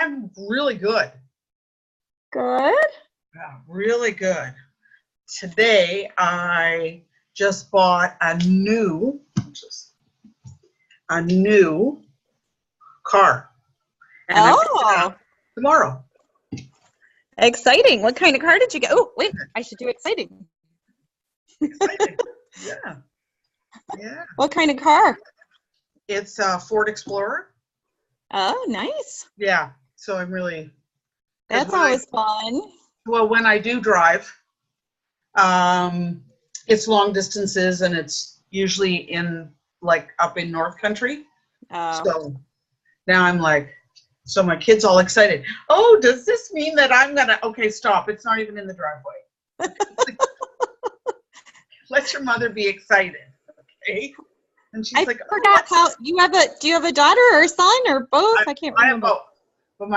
I'm really good. Good. Yeah, really good. Today, I just bought a new car. And I'm picking it up tomorrow. Exciting. What kind of car did you get? Oh, wait, I should do exciting. Exciting. Yeah. Yeah. What kind of car? It's a Ford Explorer. Oh, nice. Yeah. So I'm really. That's always fun. Well, when I do drive, it's long distances and it's usually up in North Country. Oh. So now I'm like, so my kid's all excited. Oh, does this mean that I'm gonna? Okay, stop. It's not even in the driveway. Let your mother be excited, okay? And she's like, forgot how you have do you have a daughter or a son or both? I can't remember. I have both. But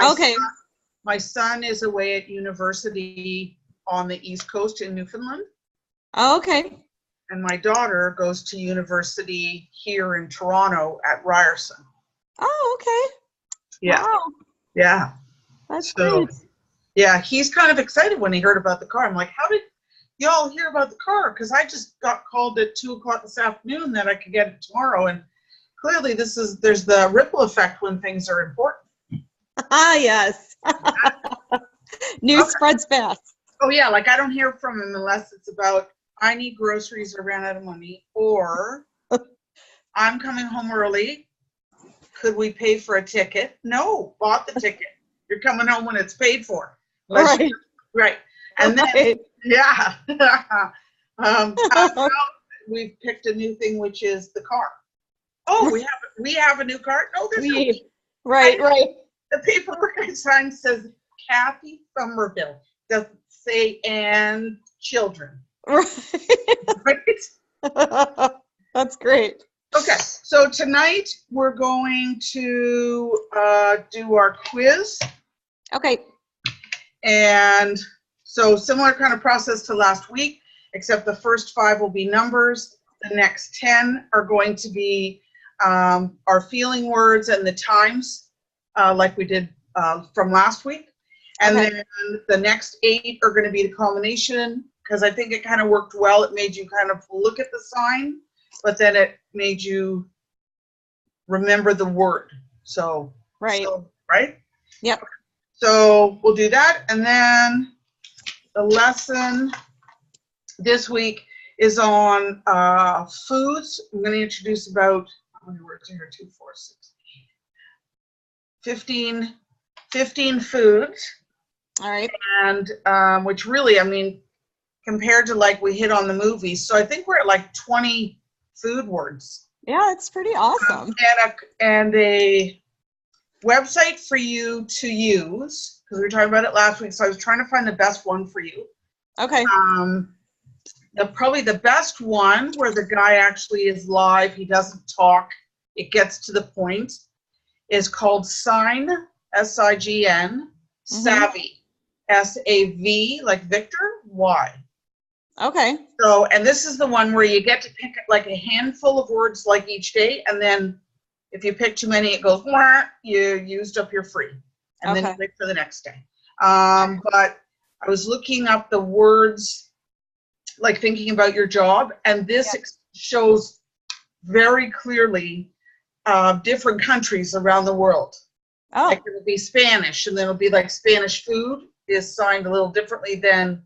my son is away at university on the East Coast in Newfoundland. Oh, okay. And my daughter goes to university here in Toronto at Ryerson. Oh, okay. Yeah. Wow. Yeah. That's great. Yeah, he's kind of excited when he heard about the car. I'm like, how did y'all hear about the car? Because I just got called at 2:00 this afternoon that I could get it tomorrow. And clearly there's the ripple effect when things are important. Ah, yes. News spreads fast. Oh, yeah. Like I don't hear from him unless it's about, I need groceries, I ran out of money, or I'm coming home early. Could we pay for a ticket? No, bought the ticket. You're coming home when it's paid for. Right. Right. And then, yeah. We've picked a new thing, which is the car. Oh, we have a new car? No, there's no. Right. The paperwork I signed says Kathy Somerville. Doesn't say and children. Right. That's great. Okay, so tonight we're going to do our quiz. Okay. And so similar kind of process to last week, except the first 5 will be numbers. The next 10 are going to be our feeling words and the times, like we did from last week. And then the next 8 are going to be the combination, because I think it kind of worked well. It made you kind of look at the sign, but then it made you remember the word. So, right. Yep. So we'll do that. And then the lesson this week is on foods. I'm going to introduce about, how many words are here? 2, 4, 6, 8, 15 foods. All right. And which really, I mean, compared to like we hit on the movies. So I think we're at like 20 food words. Yeah, it's pretty awesome. And a website for you to use, because we were talking about it last week. So I was trying to find the best one for you. Okay. Probably the best one where the guy actually is live. He doesn't talk. It gets to the point. Is called Sign, S-I-G-N, Savvy, S-A-V, like Victor, Y. Okay. So, and this is the one where you get to pick like a handful of words like each day, and then if you pick too many, it goes, wah, you used up your free, and then you wait for the next day. But I was looking up the words, like thinking about your job, and this shows very clearly different countries around the world. Oh. Like it'll be Spanish, and then it'll be like Spanish food is signed a little differently than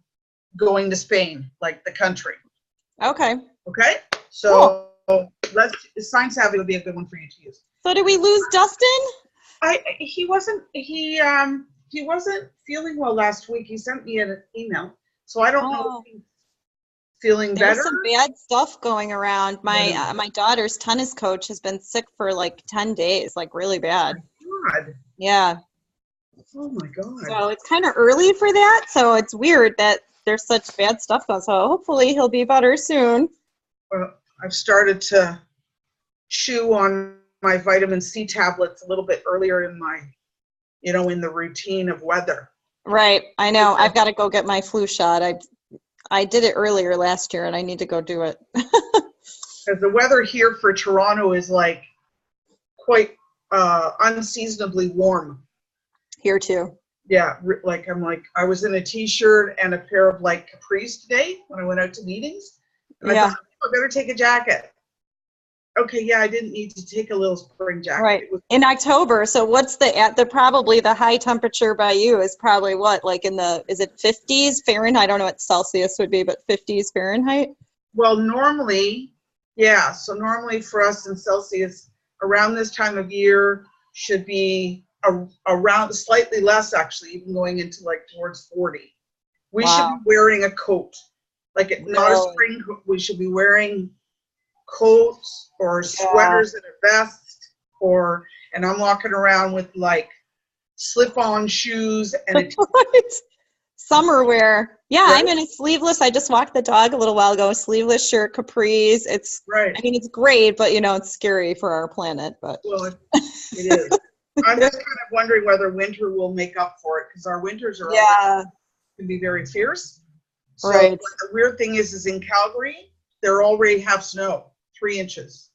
going to Spain, like the country. Okay. Okay. So Sign Savvy would be a good one for you to use. So did we lose Dustin? He wasn't feeling well last week. He sent me an email, so I don't know if he's feeling better. There's some bad stuff going around. My daughter's tennis coach has been sick for like 10 days, like really bad. Oh my God. Yeah. Oh my God. So it's kind of early for that. So it's weird that there's such bad stuff going. So hopefully he'll be better soon. Well, I've started to chew on my vitamin C tablets a little bit earlier in my, in the routine of weather. Right. I know. I've got to go get my flu shot. I did it earlier last year and I need to go do it. Because the weather here for Toronto is like quite unseasonably warm. Here too. Yeah, I was in a t-shirt and a pair of like capris today when I went out to meetings. And I Yeah. thought, oh, I better take a jacket. Okay, yeah, I didn't need to take a little spring jacket. Right. It was, In October. So what's probably the high temperature by you is probably what, like is it 50s Fahrenheit? I don't know what Celsius would be, but 50s Fahrenheit? well, normally, yeah, so normally for us in Celsius, around this time of year should be around slightly less, actually, even going into like towards 40. We should be Wow. wearing a coat, not a Really? spring coat. We should be wearing coats or Yeah. sweaters and a vest, and I'm walking around with like slip-on shoes and a Summer wear. Yeah, right, I'm in a sleeveless. I just walked the dog a little while ago. Sleeveless shirt, capris. right. It's great, but it's scary for our planet. But Well, it is. I'm just kind of wondering whether winter will make up for it because our winters are already yeah, can be very fierce. So right. the weird thing is in Calgary, they're already have snow, 3 inches.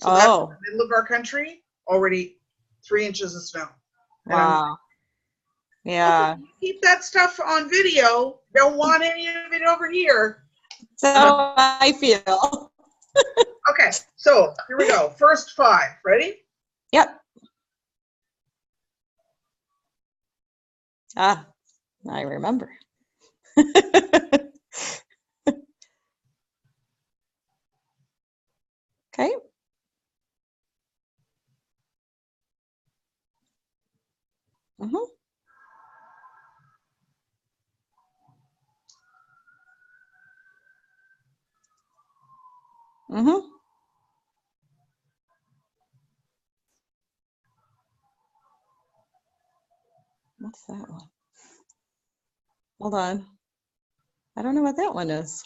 So that's in Oh, the middle of our country, already 3 inches of snow. And I'm wow. okay, Yeah. keep that stuff on video. Don't want any of it over here. So I feel. Okay, so here we go. First 5. Ready? Yep. Ah, I remember. Okay. Mm-hmm. Mm-hmm. What's that one? Hold on. I don't know what that one is.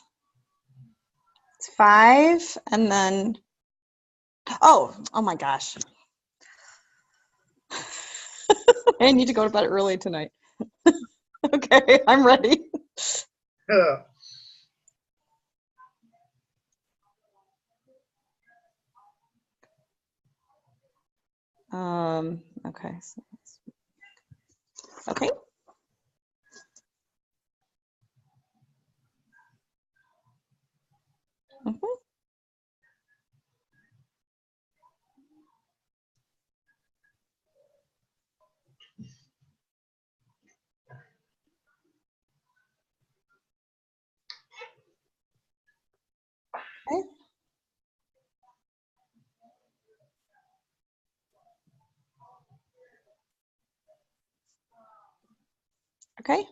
It's 5 and then oh my gosh. I need to go to bed early tonight. Okay, I'm ready. Ugh. Okay. Okay. Mhm. Okay. Okay.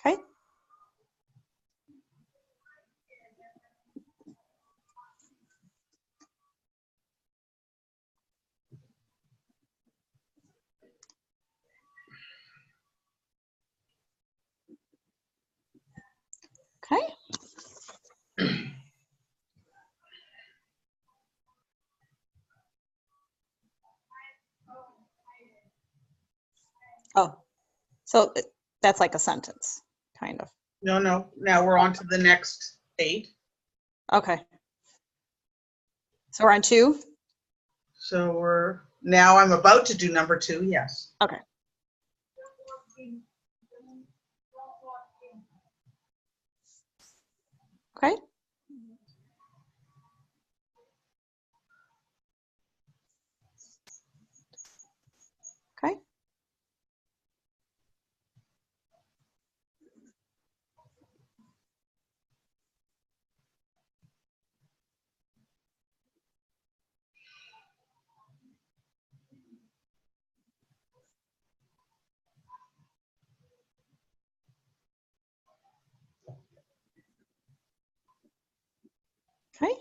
Okay. Okay. Oh, so that's like a sentence, kind of. No, no. Now we're on to the next 8. Okay. So we're on 2? So now I'm about to do number 2. Yes. Okay. Okay. Okay. Okay.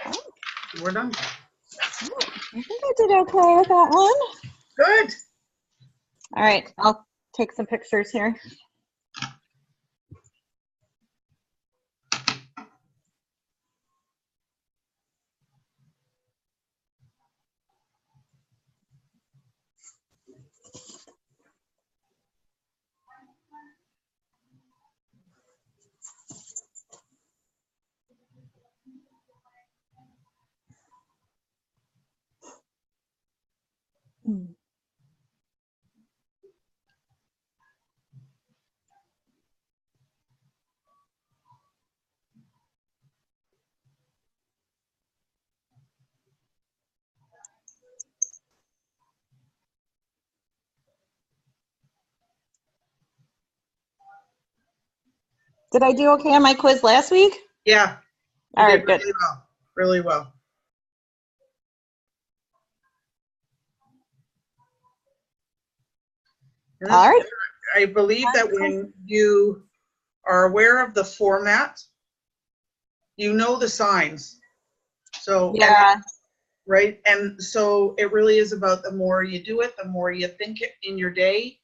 Oh, We're done. I think I did okay with that one. Good. All right, I'll take some pictures here. Did I do okay on my quiz last week? Yeah. All You right, did good. really well. Really well. And All right. I believe that when you are aware of the format, you know the signs. So, Yeah. right? And so it really is about the more you do it, the more you think it in your day,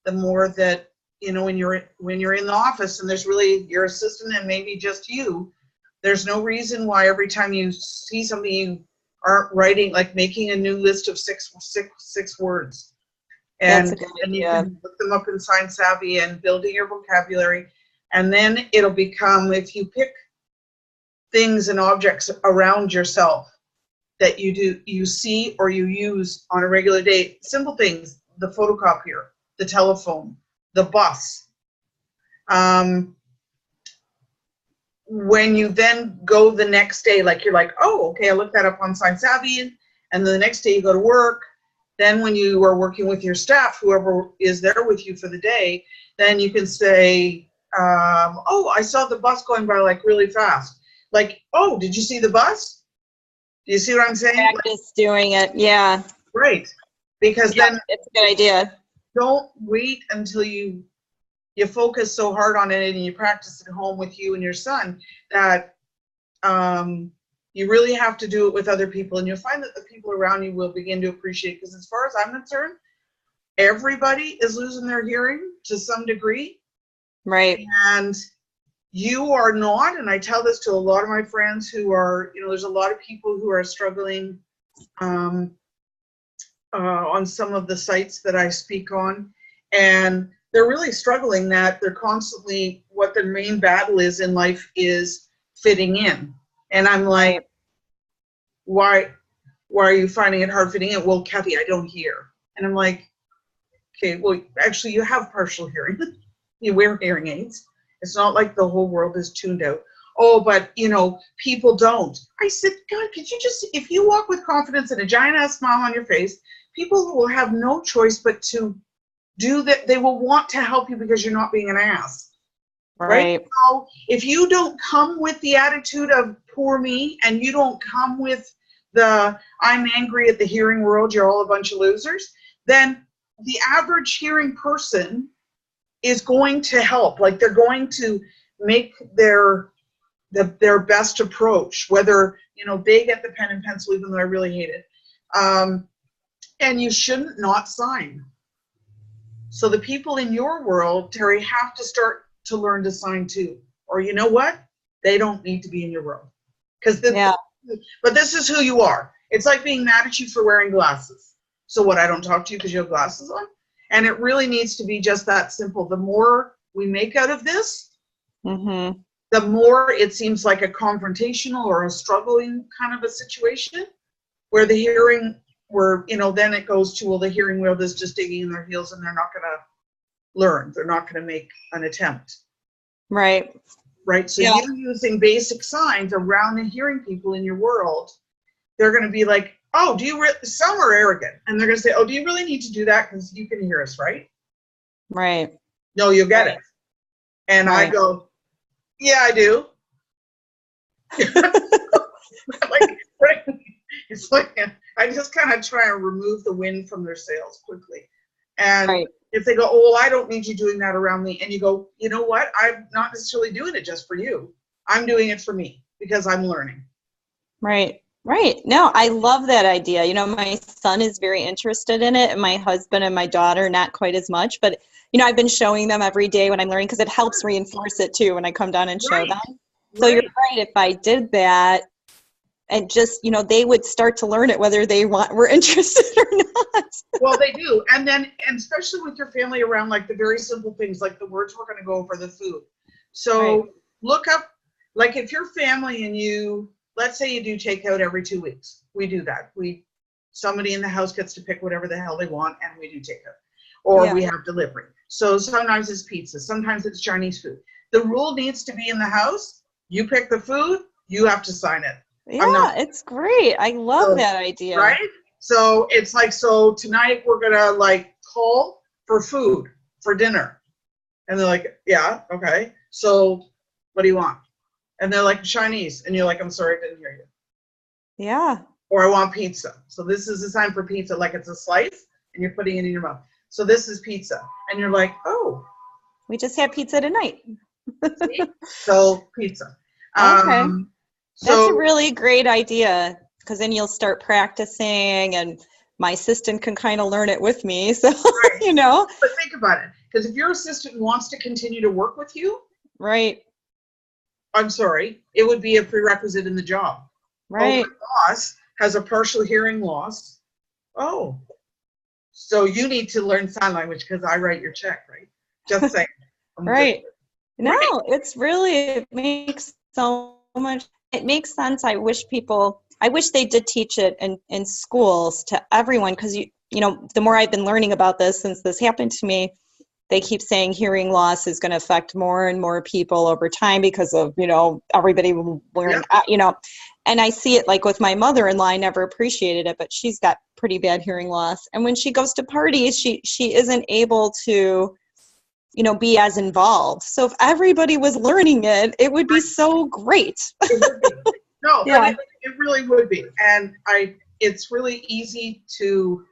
the more that, you know, when you're in the office and there's really your assistant and maybe just you, there's no reason why every time you see something you aren't writing, like making a new list of six words. That's a And good then you idea. can look them up in Sign Savvy and building your vocabulary. And then it'll become, if you pick things and objects around yourself that you see or you use on a regular day, simple things, the photocopier, the telephone, the bus. When you then go the next day, like you're like, oh, okay, I looked that up on Sign Savvy, and then the next day you go to work. Then when you are working with your staff, whoever is there with you for the day, then you can say, oh, I saw the bus going by like really fast. Like, oh, did you see the bus? Do you see what I'm saying? Practice doing it. Yeah. Right. Because Yeah, then it's a good idea. don't wait until you focus so hard on it and you practice at home with you and your son that you really have to do it with other people, and you'll find that the people around you will begin to appreciate, because as far as I'm concerned, everybody is losing their hearing to some degree. Right. And you are not, and I tell this to a lot of my friends who are, you know, there's a lot of people who are struggling on some of the sites that I speak on, and they're really struggling that they're constantly, what their main battle is in life is fitting in. And I'm like, why are you finding it hard fitting in? Well, Kathy, I don't hear. And I'm like, okay, well, actually you have partial hearing. You wear hearing aids. It's not like the whole world is tuned out. Oh, but you know, people don't. I said, God, could you just, if you walk with confidence and a giant ass smile on your face, people will have no choice but to do that. They will want to help you because you're not being an ass. Right? So if you don't come with the attitude of poor me, and you don't come with the I'm angry at the hearing world, you're all a bunch of losers, then the average hearing person is going to help. Like, they're going to make their best approach, whether, you know, they get the pen and pencil, even though I really hate it. And you shouldn't not sign. So the people in your world, Terry, have to start to learn to sign too. Or you know what? They don't need to be in your world. But this is who you are. It's like being mad at you for wearing glasses. So what, I don't talk to you because you have glasses on? And it really needs to be just that simple. The more we make out of this, the more it seems like a confrontational or a struggling kind of a situation, where the hearing, where, you know, then it goes to, well, the hearing world is just digging in their heels and they're not going to learn. They're not going to make an attempt. Right. So you using basic signs around the hearing people in your world, they're going to be like, oh, some are arrogant, and they're going to say, oh, do you really need to do that? Because you can hear us, right? Right. No, you get it. And I go, yeah, I do. It's like, I just kind of try and remove the wind from their sails quickly. And if they go, oh, well, I don't need you doing that around me. And you go, you know what? I'm not necessarily doing it just for you. I'm doing it for me because I'm learning. Right. No, I love that idea. You know, my son is very interested in it, and my husband and my daughter, not quite as much. But, you know, I've been showing them every day when I'm learning, because it helps reinforce it too when I come down and show them. So you're right. If I did that, and just, you know, they would start to learn it whether they were interested or not. Well, they do. And especially with your family around, like the very simple things, like the words we're going to go over, the food. So look up, like if your family and you, let's say you do takeout every 2 weeks. We do that. Somebody in the house gets to pick whatever the hell they want, and we do takeout. Or we have delivery. So sometimes it's pizza. Sometimes it's Chinese food. The rule needs to be in the house. You pick the food. You have to sign it. Yeah, it's great. I love that idea. Right? So it's like, so tonight we're going to like call for food for dinner. And they're like, yeah, okay. So what do you want? And they're like, Chinese. And you're like, I'm sorry, I didn't hear you. Yeah. Or I want pizza. So this is a sign for pizza, like it's a slice and you're putting it in your mouth. So this is pizza. And you're like, oh. We just had pizza tonight. So pizza. Okay. That's a So really great idea, because then you'll start practicing and my assistant can kind of learn it with me. So, right. you know. But think about it. Because if your assistant wants to continue to work with you, Right. I'm sorry, it would be a prerequisite in the job. Right. Oh, my boss has a partial hearing loss. Oh, so you need to learn sign language because I write your check, right? Just saying. Right. No, Right. it's really, it makes so much, it makes sense. I wish they did teach it in schools to everyone, because you know, the more I've been learning about this since this happened to me, they keep saying hearing loss is going to affect more and more people over time because of, you know, everybody wearing, you know, and I see it like with my mother-in-law. I never appreciated it, but she's got pretty bad hearing loss. And when she goes to parties, she isn't able to, you know, be as involved. So if everybody was learning it, it would be so great. It would be. No, Yeah. but it really would be. And it's really easy to,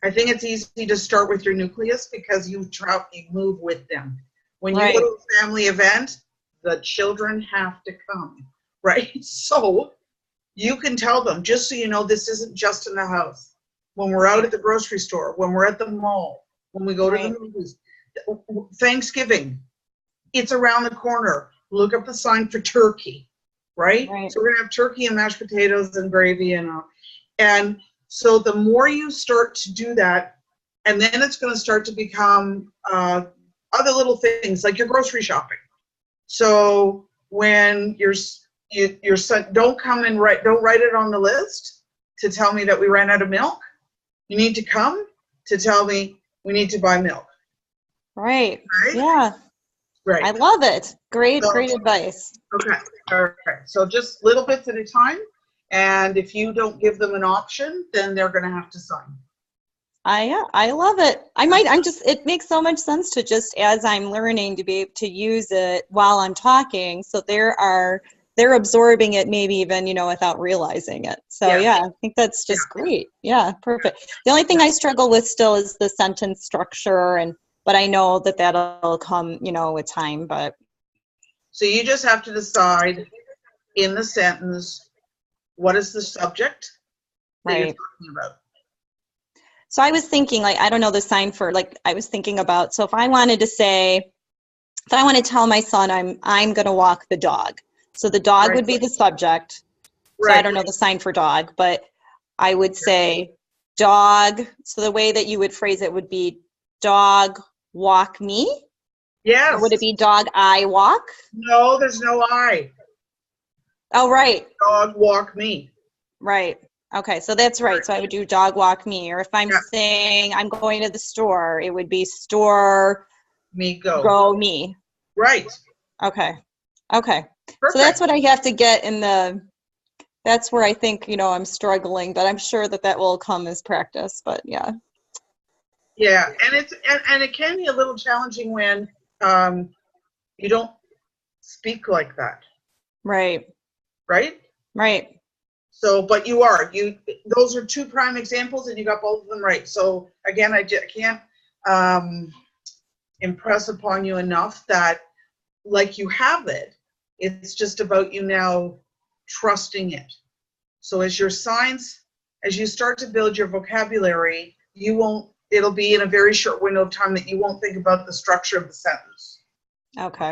I think it's easy to start with your nucleus because you move with them. When you Right. go to a family event, the children have to come, right? So you can tell them, just so you know, this isn't just in the house. When we're out at the grocery store, when we're at the mall, when we go to the Right. movies, Thanksgiving, it's around the corner. Look up the sign for turkey, right? Right. So we're gonna have turkey and mashed potatoes and gravy and so the more you start to do that, and then it's going to start to become other little things like your grocery shopping. So when your son, don't write it on the list to tell me that we ran out of milk. You need to come to tell me we need to buy milk. Right. Right? Yeah. Right. I love it. Great So, advice. Okay. All right. So just little bits at a time. And if you don't give them an option, then they're going to have to sign. I love it. It makes so much sense to just, as I'm learning, to be able to use it while I'm talking. So they're absorbing it, maybe even, you know, without realizing it. So yeah, I think that's just great. Yeah, perfect. The only thing I struggle with still is the sentence structure, but I know that'll come, you know, with time. But so you just have to decide in the sentence, what is the subject that you're talking about? So I was thinking, like, I don't know the sign for, like, I was thinking about, so if I want to tell my son I'm going to walk the dog. So the dog would be the subject. So I don't know the sign for dog, but I would say dog. So the way that you would phrase it would be dog walk me. Yes. Or would it be dog I walk? No, there's no I. Oh, right. Dog walk me. Right. Okay, so that's right. So I would do dog walk me. Or if I'm saying I'm going to the store, it would be store me go me. Right. Okay. Okay. Perfect. So that's what I have to get that's where I think, you know, I'm struggling, but I'm sure that will come as practice, but yeah. Yeah, and it can be a little challenging when you don't speak like that. Right. Right? Right. So, but those are two prime examples and you got both of them right. So again, I can't impress upon you enough that, like, you have it, it's just about you now trusting it. So as you start to build your vocabulary, it'll be in a very short window of time that you won't think about the structure of the sentence. Okay.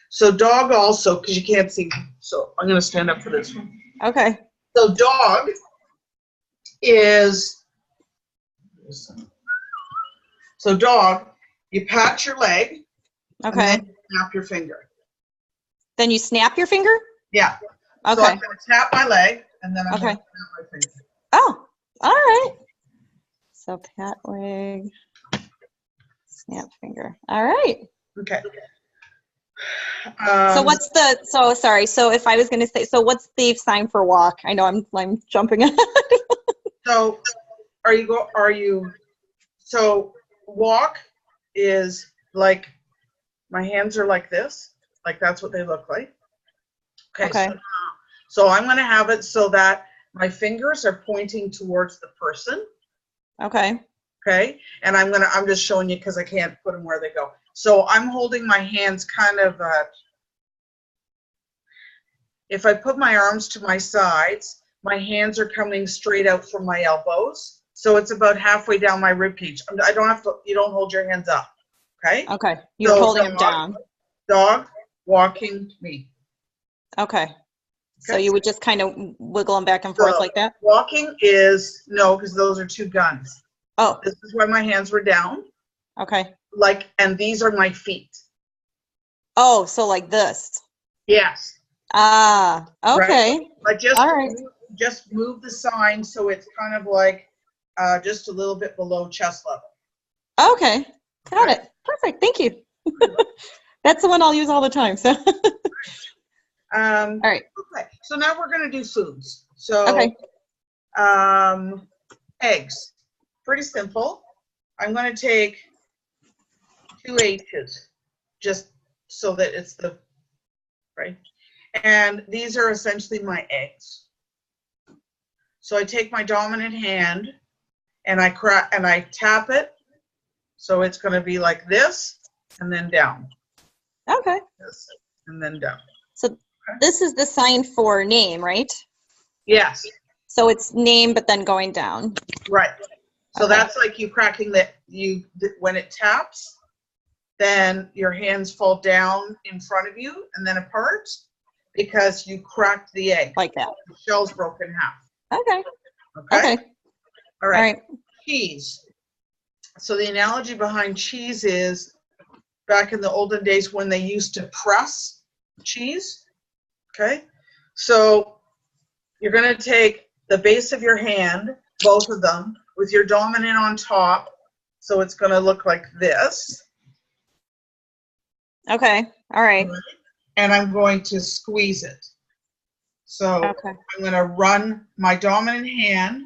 So dog also, because you can't see, so I'm going to stand up for this one. Okay. So dog is, so dog, you pat your leg, okay, and then you snap your finger. Then you snap your finger? Yeah. Okay. So I'm going to tap my leg, and then I'm going to snap my finger. Oh, all right. So pat leg, snap finger. All right. Okay. So if I was going to say, so what's the sign for walk? I know I'm jumping ahead. So so walk is like My hands are like this, like that's what they look like. Okay, Okay. so I'm going to have it so that my fingers are pointing towards the person. Okay. Okay, and I'm just showing you because I can't put them where they go. So I'm holding my hands kind of if I put my arms to my sides, my hands are coming straight out from my elbows. So it's about halfway down my rib cage. I don't have to, you don't hold your hands up. Okay? Okay. You're So holding them down. Dog walking me. Okay. So Okay? you would just kind of wiggle them back and forth So like that? walking is, no, because those are two guns. Oh, This is where my hands were down. okay. Like, and these are my feet. Oh, so like this. Yes. Ah, okay. Right? Like All right. just move the sign so it's kind of like just a little bit below chest level. Okay. Got it. Perfect. Thank you. That's the one I'll use all the time. So, all right. Okay. So now we're going to do foods. So, Okay. Eggs. Pretty simple. I'm going to take 2 H's just so that it's the, right? And these are essentially my eggs. So I take my dominant hand and I tap it. So it's going to be like this and then down. Okay. This and then down. So this is the sign for name, right? Yes. So it's name, but then going down. Right. So Okay. that's like you cracking when it taps, then your hands fall down in front of you and then apart because you cracked the egg. Like that. The shell's broken in half. Okay. Okay? Okay. All right. All right. Cheese. So the analogy behind cheese is back in the olden days when they used to press cheese. Okay? So you're going to take the base of your hand, both of them, with your dominant on top. So it's going to look like this. Okay. All right. And I'm going to squeeze it. So Okay. I'm going to run my dominant hand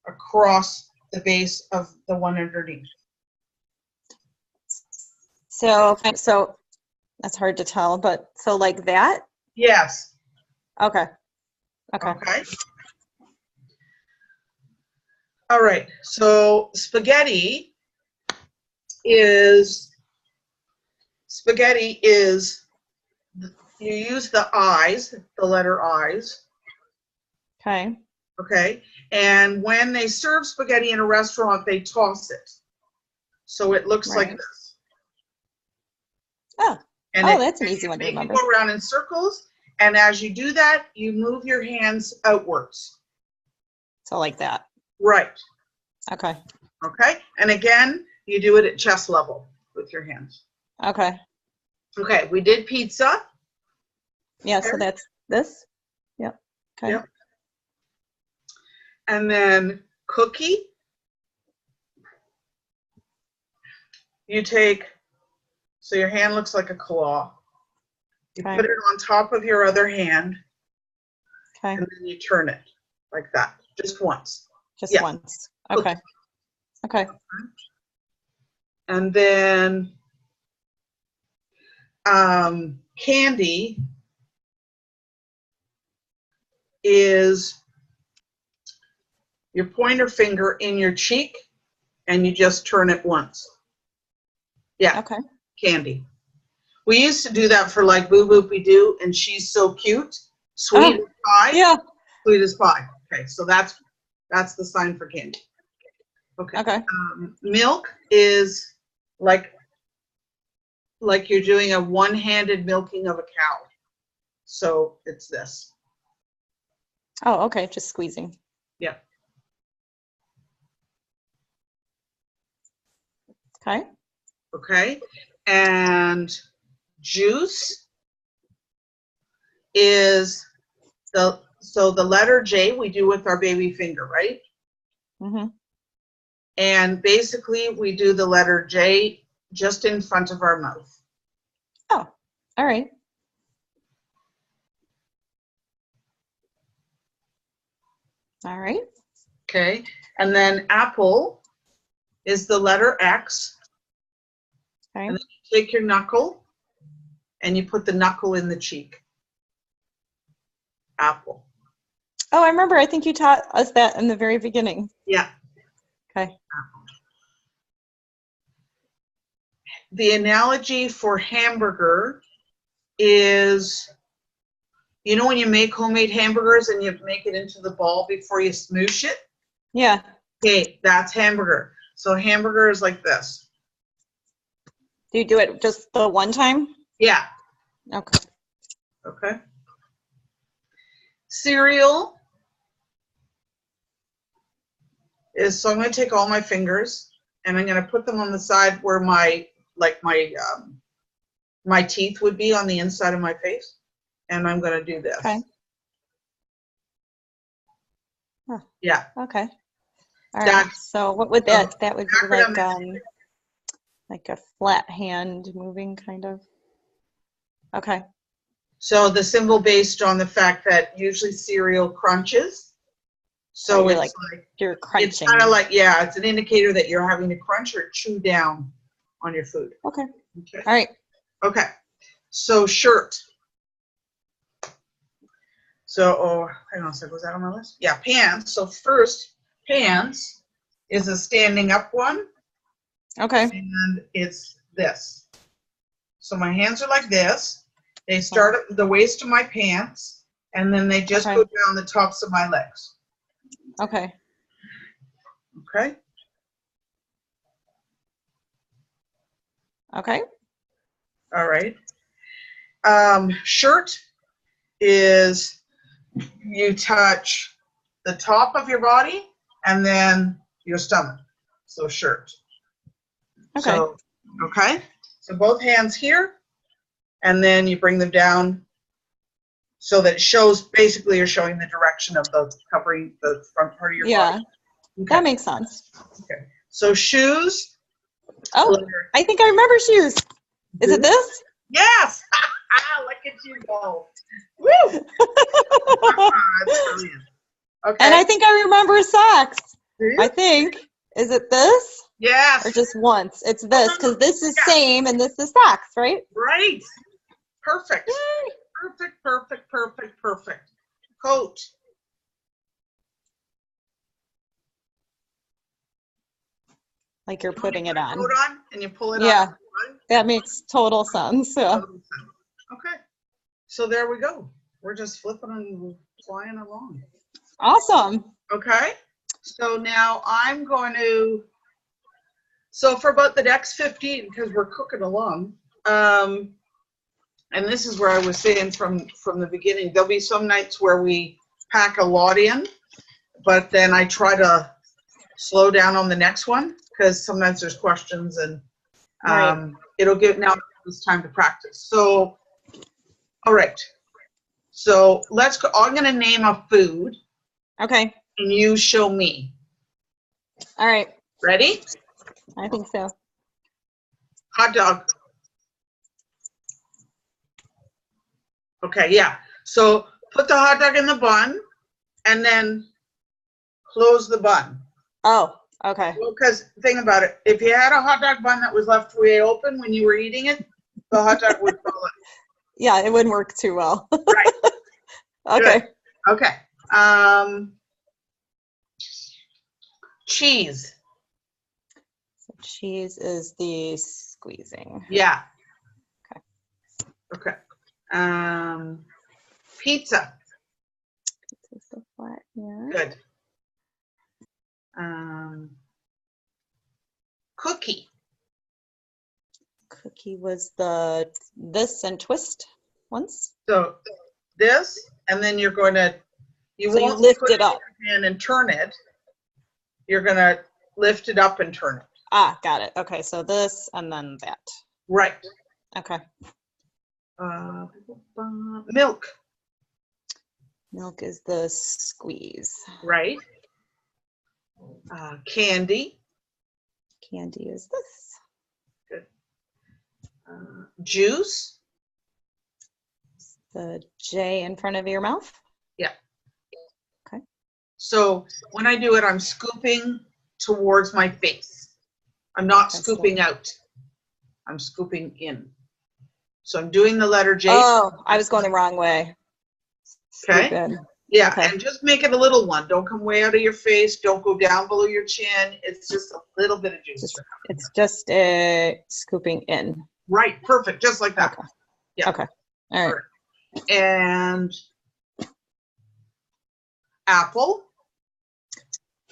across the base of the one underneath. So that's hard to tell, but so like that? Yes. Okay. Okay. Okay. All right. So spaghetti is you use the eyes, the letter I's. Okay. Okay. And when they serve spaghetti in a restaurant, they toss it. So it looks like Right. this. Oh. And That's an easy one to make remember. it go around in circles. And as you do that, you move your hands outwards. So like that. Right. Okay. Okay. And again, you do it at chest level with your hands. Okay. Okay. We did pizza. Yeah, so that's this. Yep. Okay. Yep. And then cookie. You take, so your hand looks like a claw. You Okay. put it on top of your other hand, Okay. and then you turn it like that, just once. Just Yeah. once. Okay. Okay. And then candy is your pointer finger in your cheek, and you just turn it once. Yeah, Okay. candy. We used to do that for like Boo Boopy Doo, and she's so cute, sweet as pie. Yeah. Sweet as pie. Okay, so that's the sign for candy. Okay. Okay. Milk is like you're doing a one-handed milking of a cow. So it's this. Oh, okay. Just squeezing. Yeah. Okay. Okay. And juice is the letter J we do with our baby finger, right? Mm-hmm. And basically we do the letter J just in front of our mouth. Oh, all right. All right. Okay. And then apple is the letter X. Okay. And then you take your knuckle and you put the knuckle in the cheek. Apple. Oh, I remember. I think you taught us that in the very beginning. Yeah. Okay. The analogy for hamburger is, you know when you make homemade hamburgers and you make it into the ball before you smoosh it? Yeah. Okay, that's hamburger. So hamburger is like this. Do you do it just the one time? Yeah. Okay. Okay. Cereal is, so I'm going to take all my fingers and I'm going to put them on the side where my teeth would be on the inside of my face. And I'm going to do this. Okay. Huh. Yeah. Okay. All right. So what would that would be like a flat hand moving kind of. Okay. So the symbol based on the fact that usually cereal crunches. So it's like you're crunching. It's kind of like, yeah, it's an indicator that you're having to crunch or chew down on your food. Okay. Okay. All right. Okay. So shirt. So, oh, hang on a second, was that on my list? Yeah, pants. So first, pants is a standing up one. Okay. And it's this. So my hands are like this. They start at the waist of my pants, and then they just go down the tops of my legs. Okay. Okay. Okay. All right. Shirt is, you touch the top of your body and then your stomach. So shirt. Okay. So, okay. So both hands here, and then you bring them down so that it shows, basically you're showing the direction of the covering the front part of your body. Yeah, Okay. that makes sense. Okay. So shoes. Oh, I think I remember shoes. Is it this? Yes. Look at you go. Woo. That's brilliant. Okay. And I think I remember socks. I think. Is it this? Yes. Or just once? It's this, because this is same and this is socks, right? Right. Perfect. Yay. Perfect, perfect, perfect, perfect. Coat. Like you're putting it on. Coat on and you pull it on. Yeah, that makes total sense. Yeah. Okay. So there we go. We're just flipping and flying along. Awesome. Okay. So now I'm going to, so for about the next 15, because we're cooking along, and this is where I was saying from the beginning, there'll be some nights where we pack a lot in, but then I try to slow down on the next one because sometimes there's questions and it'll give, now it's time to practice. So, all right. So let's go, I'm going to name a food. Okay. And you show me. All right. Ready? I think so. Hot dog. Okay, yeah. So put the hot dog in the bun and then close the bun. Oh, okay. Well, because think about it. If you had a hot dog bun that was left way open when you were eating it, the hot dog would fall out. Yeah, it wouldn't work too well. Right. Okay. Good. Okay. Cheese. So cheese is the squeezing. Yeah. Okay. Okay. Pizza. Pizza's the flat here. Good. Cookie. Cookie was the this and twist once. So this, and then you're going to, you So you won't lift put it up. in your hand and turn it. You're going to lift it up and turn it. Ah, got it. Okay, so this and then that. Right. Okay. Milk. Milk is the squeeze. Right. Candy. Candy is this. Good. Juice. The J in front of your mouth. Yeah. Okay. So when I do it, I'm scooping towards my face. I'm not scooping out. I'm scooping in. So I'm doing the letter J. Oh, I was going the wrong way. Okay. Stupid. Yeah, Okay. and just make it a little one. Don't come way out of your face. Don't go down below your chin. It's just a little bit of juice. It's just scooping in. Right, perfect, just like that. Okay. Yeah. Okay. All right. And apple.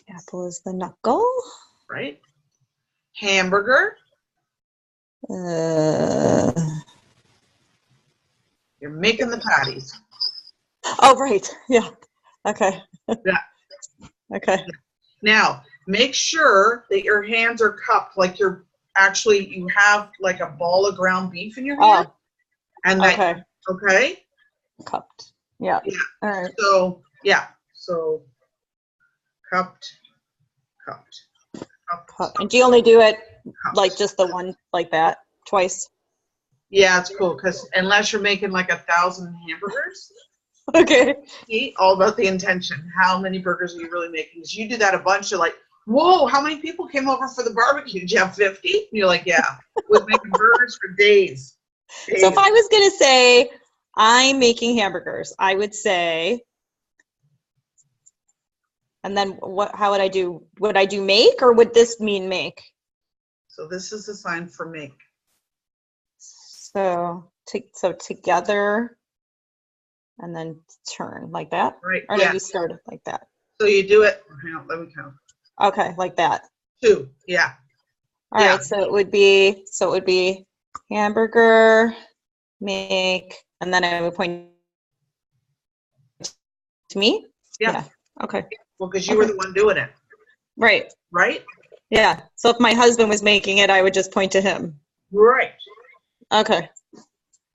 Apple is the knuckle. Right. Hamburger. You're making the patties. Oh, right. Yeah. Okay. Yeah. Okay. Now, make sure that your hands are cupped, like you have like a ball of ground beef in your hand. Oh. And that, Okay. okay? Cupped. Yeah. Yeah. All right. So, yeah. So, cupped. And do you only do it Cupped. like just the one like that twice? Yeah, it's cool because unless you're making like 1,000 hamburgers, Okay. see, all about the intention. How many burgers are you really making? Because you do that a bunch of like, whoa, how many people came over for the barbecue? Did you have 50? And you're like, yeah, we're making burgers for days. So if I was going to say I'm making hamburgers, I would say, and then how would I do? Would I do make or would this mean make? So this is the sign for make. So together and then turn like that? Right. Or yeah. no, you started like that. So you do it, hang on, let me count. Okay, like that. 2, yeah. All right, so it would be hamburger, make, and then I would point to me? Yeah. Okay. Well, because you were the one doing it. Right. Right? Yeah. So if my husband was making it, I would just point to him. Right. Okay.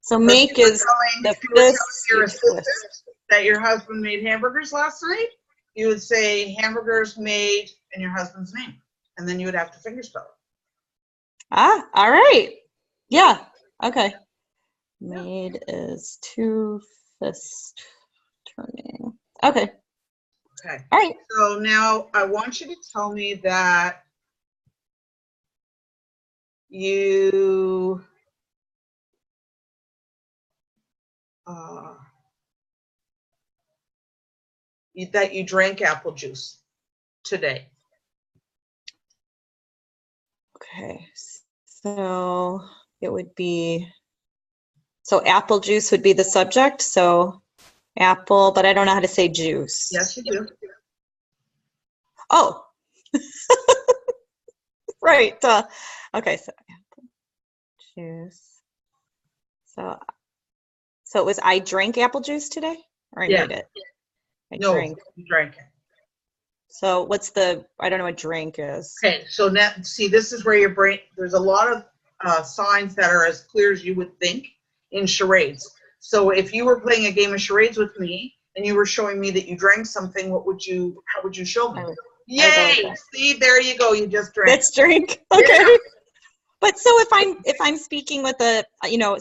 So make is the your assistant that your husband made hamburgers last night. You would say hamburgers made and your husband's name, and then you would have to fingerspell it. Ah, all right. Yeah. Okay. Made is 2 fist turning. Okay. Okay. All right. So now I want you to tell me that you that you drank apple juice today. Okay. So it would be, so apple juice would be the subject. So apple, but I don't know how to say juice. Yes, you do. Oh, right. Okay. So apple juice. So it was, I drank apple juice today or I made it? I drank. You drank it. So I don't know what drink is. Okay, so now, see, this is where your brain, there's a lot of signs that are as clear as you would think in charades. So if you were playing a game of charades with me and you were showing me that you drank something, how would you show me? Yay! See, there you go, you just drank. That's drink. Okay. Yeah. But so if I'm speaking with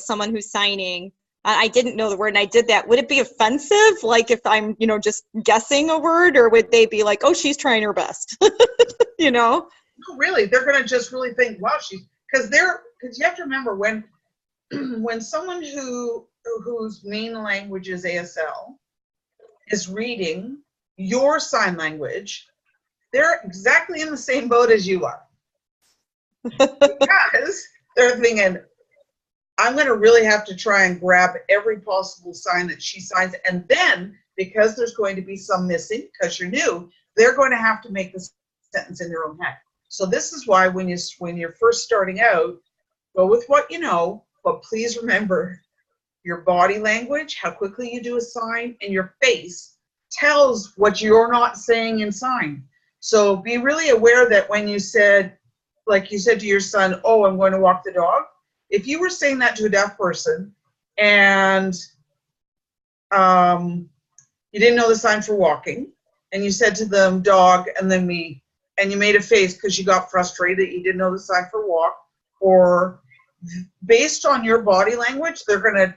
someone who's signing, I didn't know the word and I did that, would it be offensive? Like if I'm, just guessing a word, or would they be like, oh, she's trying her best? No, really. They're going to just really think, wow, because you have to remember when someone whose main language is ASL is reading your sign language, they're exactly in the same boat as you are. Because they're thinking, I'm going to really have to try and grab every possible sign that she signs. And then, because there's going to be some missing, because you're new, they're going to have to make the sentence in their own head. So this is why when you're first starting out, go with what you know, but please remember your body language, how quickly you do a sign, and your face tells what you're not saying in sign. So be really aware that when you said, like you said to your son, oh, I'm going to walk the dog. If you were saying that to a deaf person and you didn't know the sign for walking, and you said to them, dog, and then me, and you made a face because you got frustrated that you didn't know the sign for walk, or based on your body language, they're going to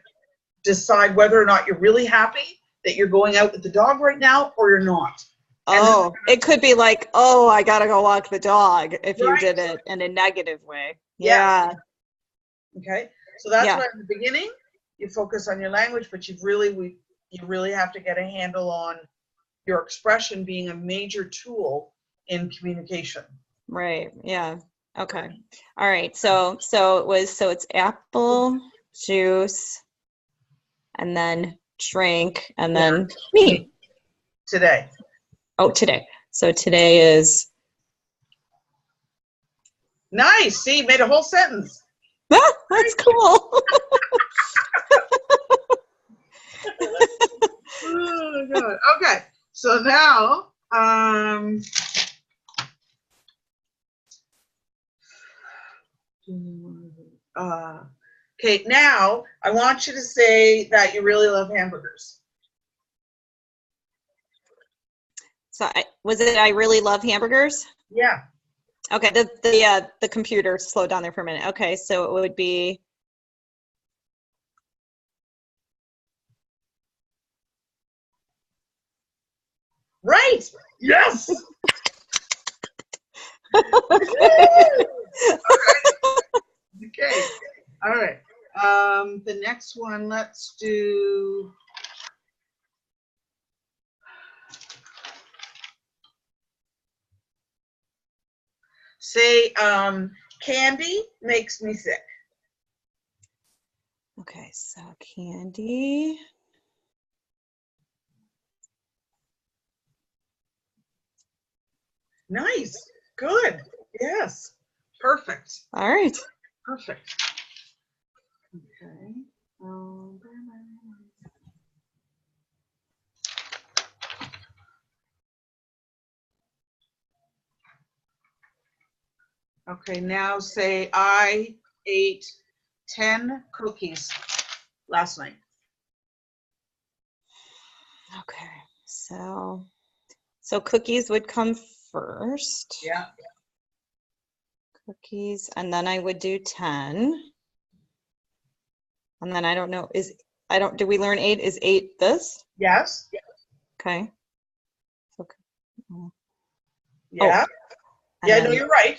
decide whether or not you're really happy that you're going out with the dog right now or you're not. Oh, it could be like, oh, I got to go walk the dog if you did it in a negative way. Yeah. Okay. So that's Yeah. why in the beginning you focus on your language, but you really have to get a handle on your expression being a major tool in communication. Right. Yeah. Okay. All right. So it's apple juice and then drink and then me. Today. Oh, today. So today is Nice. See, made a whole sentence. that's cool. Oh, God. Okay. So now, okay, now I want you to say that you really love hamburgers. So I really love hamburgers? Yeah. Okay, the computer slowed down there for a minute. Okay, so it would be Right. Yes. Okay. All right. The next one, let's do. Say, candy makes me sick. Okay, so candy. Nice. Good. Yes. Perfect. All right. Perfect. Okay. Okay, now say I ate 10 cookies last night. Okay, so cookies would come first. Yeah. Cookies, and then I would do 10. And then I don't know, did we learn 8? Is 8 this? Yes. Okay. Okay. Yeah. Yeah, no, you're right.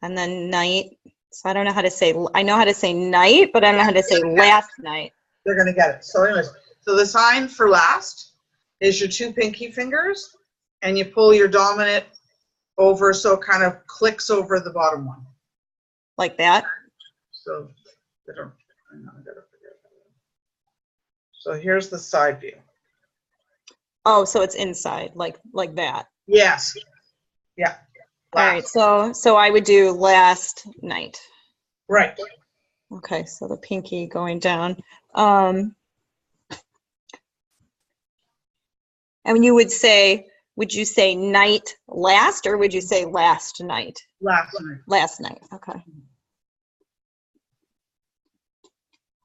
And then night. So I don't know how to say, I know how to say night, but I don't know how to say last night. They're going to get it. So anyways, so the sign for last is your 2 pinky fingers, and you pull your dominant over so it kind of clicks over the bottom one. Like that? So they don't, I know, I gotta forget that. So here's the side view. Oh, so it's inside, like that. Yes. Yeah. All right, so I would do last night. Right. Okay, so the pinky going down. And you would you say night last, or would you say last night? Last night. Last night, okay.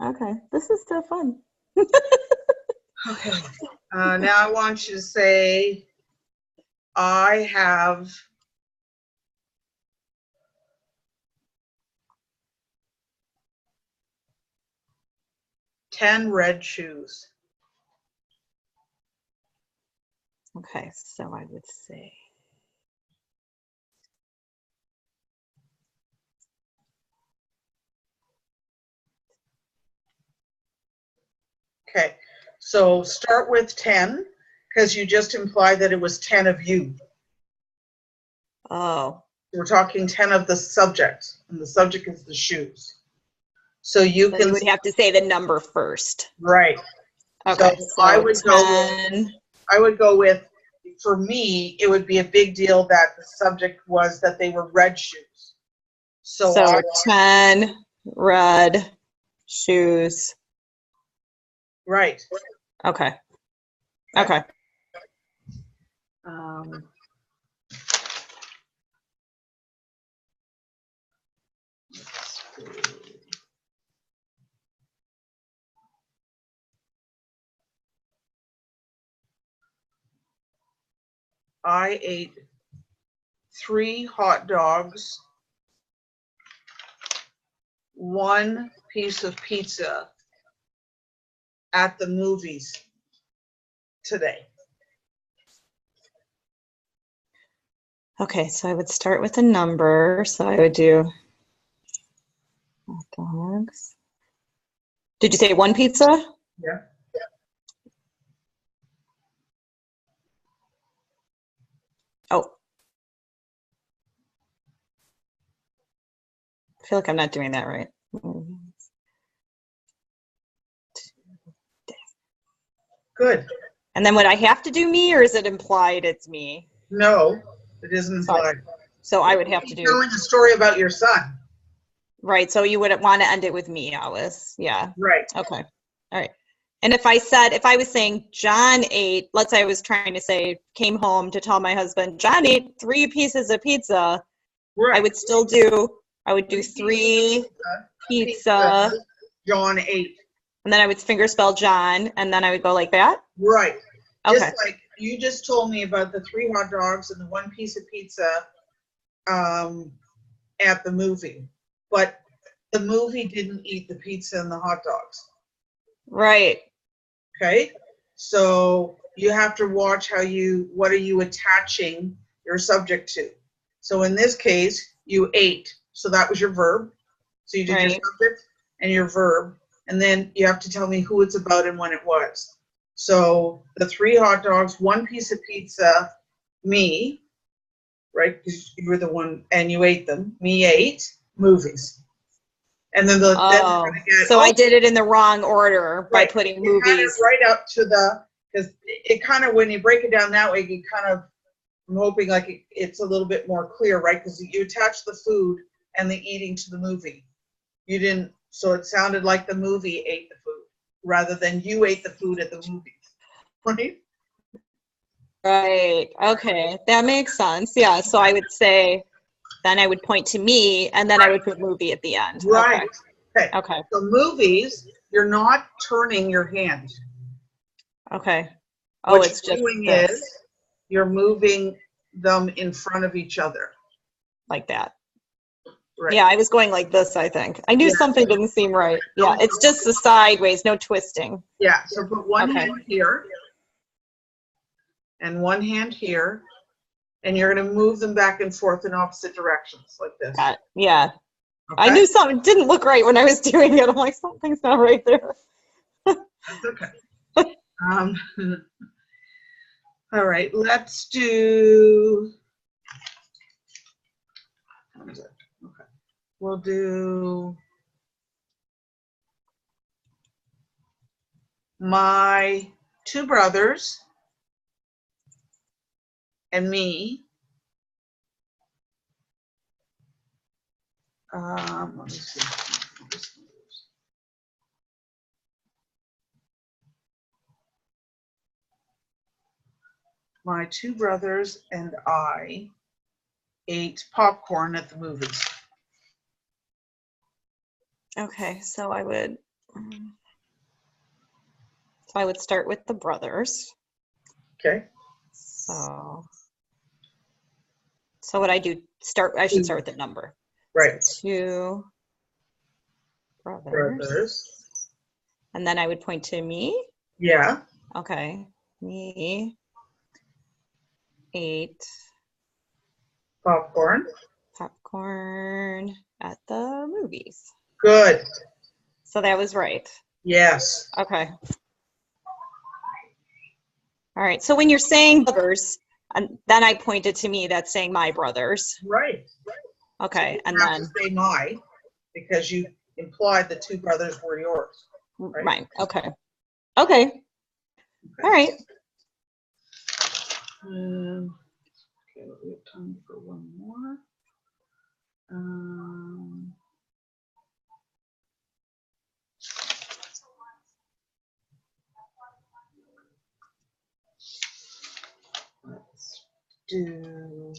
Okay, this is still fun. Okay. Now I want you to say, I have 10 red shoes. Okay, so I would say. Okay, so start with 10, because you just implied that it was 10 of you. Oh. We're talking 10 of the subject, and the subject is the shoes. So you So can. you would have to say the number first. Right. Okay, so I would 10. go with, for me, it would be a big deal that the subject was that they were red shoes. So 10 red shoes. Right. Okay. Okay. I ate 3 hot dogs, 1 piece of pizza at the movies today. Okay, so I would start with a number. So I would do hot dogs. Did you say one pizza? Yeah. Oh. I feel like I'm not doing that right. Good. And then would I have to do me, or is it implied it's me? No, it isn't So, implied. so I would have to You're do, telling a story about your son. right, so you would want to end it with me, Alice. Yeah. Right. Okay. All right. And if I was saying John ate, let's say I was trying to say, came home to tell my husband, John ate 3 pieces of pizza, Right. I would do 3 pizza, John ate. and then I would finger spell John, and then I would go like that? Right. Okay. Just like you just told me about the 3 hot dogs and the 1 piece of pizza at the movie. But the movie didn't eat the pizza and the hot dogs. Right. Okay? So you have to watch what are you attaching your subject to. So in this case, you ate. So that was your verb. So you did your subject and your verb. And then you have to tell me who it's about and when it was. So the 3 hot dogs, 1 piece of pizza, me, right? Because you were the one and you ate them. Me ate, movies. And then I did it in the wrong order by putting movies. Kind of right up to because it kind of, when you break it down that way, you kind of, I'm hoping like it's a little bit more clear, right? Because you attach the food and the eating to the movie. You didn't, so it sounded like the movie ate the food rather than you ate the food at the movies, right? Right. Okay. That makes sense. Yeah. So I would say, then I would point to me, and then I would put movie at the end. Right. Okay. Okay. So movies, you're not turning your hand. Okay. Oh, What it's you're just doing this. is you're moving them in front of each other. Like that. Right. Yeah, I was going like this, I think. I knew something didn't seem right. Yeah, it's just the sideways, no twisting. Yeah, so put one hand here and one hand here, and you're going to move them back and forth in opposite directions like this. Yeah. Okay? I knew something didn't look right when I was doing it. I'm like, something's not right there. That's okay. All right, let's do, okay, we'll do my 2 brothers and me. Let me see. My 2 brothers and I ate popcorn at the movies. Okay, so I would start with the brothers. Okay. So what I do, I should start with the number. Right. So 2 brothers. And then I would point to me? Yeah. Okay. Me ate popcorn at the movies. Good. So that was right. Yes. Okay. All right. So when you're saying brothers, and then I pointed to me, that's saying my brothers. Right. Okay. So and then then say my, because you implied the 2 brothers were yours. Right. Okay. Okay. All right. Okay, we have time for one more. Let's do.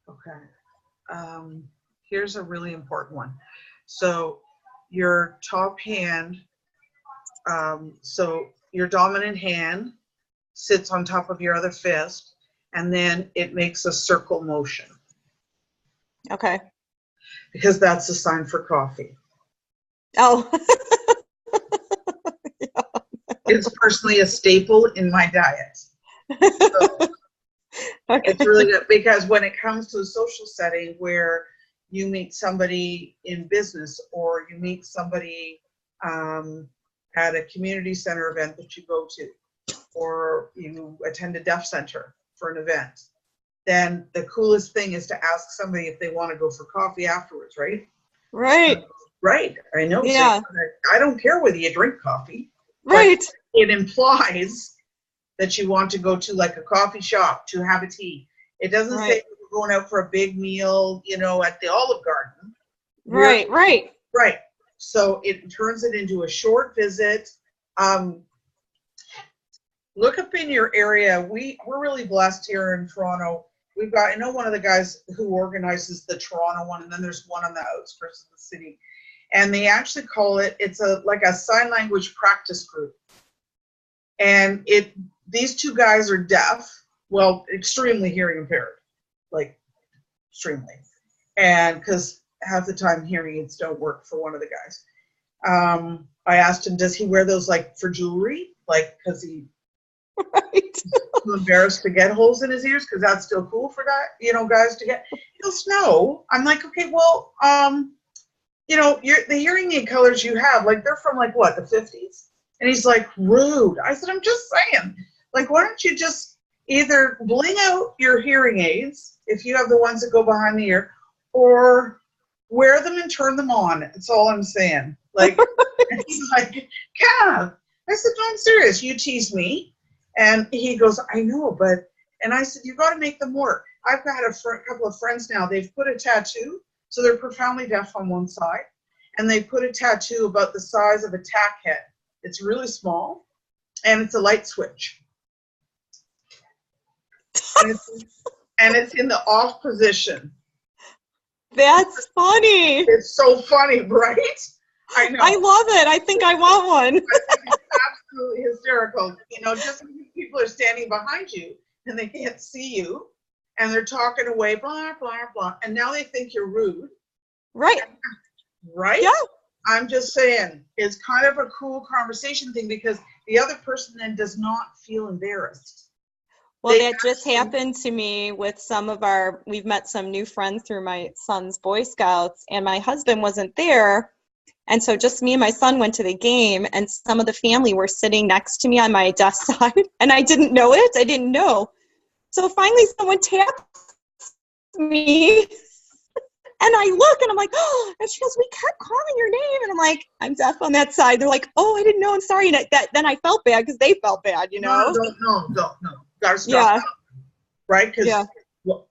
Okay. Here's a really important one. So your top hand, so your dominant hand sits on top of your other fist, and then it makes a circle motion. Okay. Because that's a sign for coffee. Oh. Yeah. It's personally a staple in my diet. So Okay. it's really good because when it comes to a social setting where you meet somebody in business or you meet somebody at a community center event that you go to, or you attend a deaf center for an event, then the coolest thing is to ask somebody if they want to go for coffee afterwards, right? Right. Right. I know. Yeah. I don't care whether you drink coffee, but Right. it implies that you want to go to like a coffee shop to have a tea. It doesn't say Right. you're going out for a big meal, at the Olive Garden. Right. Right. Right. So it turns it into a short visit. Look up in your area. We're really blessed here in Toronto. We've got, I know one of the guys who organizes the Toronto one, and then there's one on the outskirts of the city. And they actually call it, it's like a sign language practice group. And these two guys are deaf, well, extremely hearing impaired, like extremely. And because half the time hearing aids don't work for one of the guys. I asked him, does he wear those like for jewelry? Like, because he's too embarrassed to get holes in his ears, because that's still cool for guys to get. He goes, no. I'm like, okay, well, the hearing aid colors you have, like they're from like what, the 50s? And he's like, rude. I said, I'm just saying, like, why don't you just either bling out your hearing aids, if you have the ones that go behind the ear, or wear them and turn them on. That's all I'm saying. Like, and he's like, Cav. I said, no, I'm serious. You tease me. And he goes, I know, and I said, you got to make them work. I've got a couple of friends now. They've put a tattoo, so they're profoundly deaf on one side, and they put a tattoo about the size of a tack head. It's really small, and it's a light switch. And it's in the off position. That's funny. It's so funny, right? I know. I love it. I think I want one. I think it's absolutely hysterical. Just when people are standing behind you and they can't see you and they're talking away, blah, blah, blah, and now they think you're rude. Right. Right? Yeah. I'm just saying, it's kind of a cool conversation thing because the other person then does not feel embarrassed. Well, that just happened to me with we've met some new friends through my son's Boy Scouts, and my husband wasn't there. And so just me and my son went to the game, and some of the family were sitting next to me on my desk side, and I didn't know it. I didn't know. So finally someone tapped me, and I look, and I'm like, oh, and she goes, we kept calling your name. And I'm like, I'm deaf on that side. They're like, oh, I didn't know. I'm sorry. And then I felt bad because they felt bad, No. Gotta stop. Yeah. Right? Because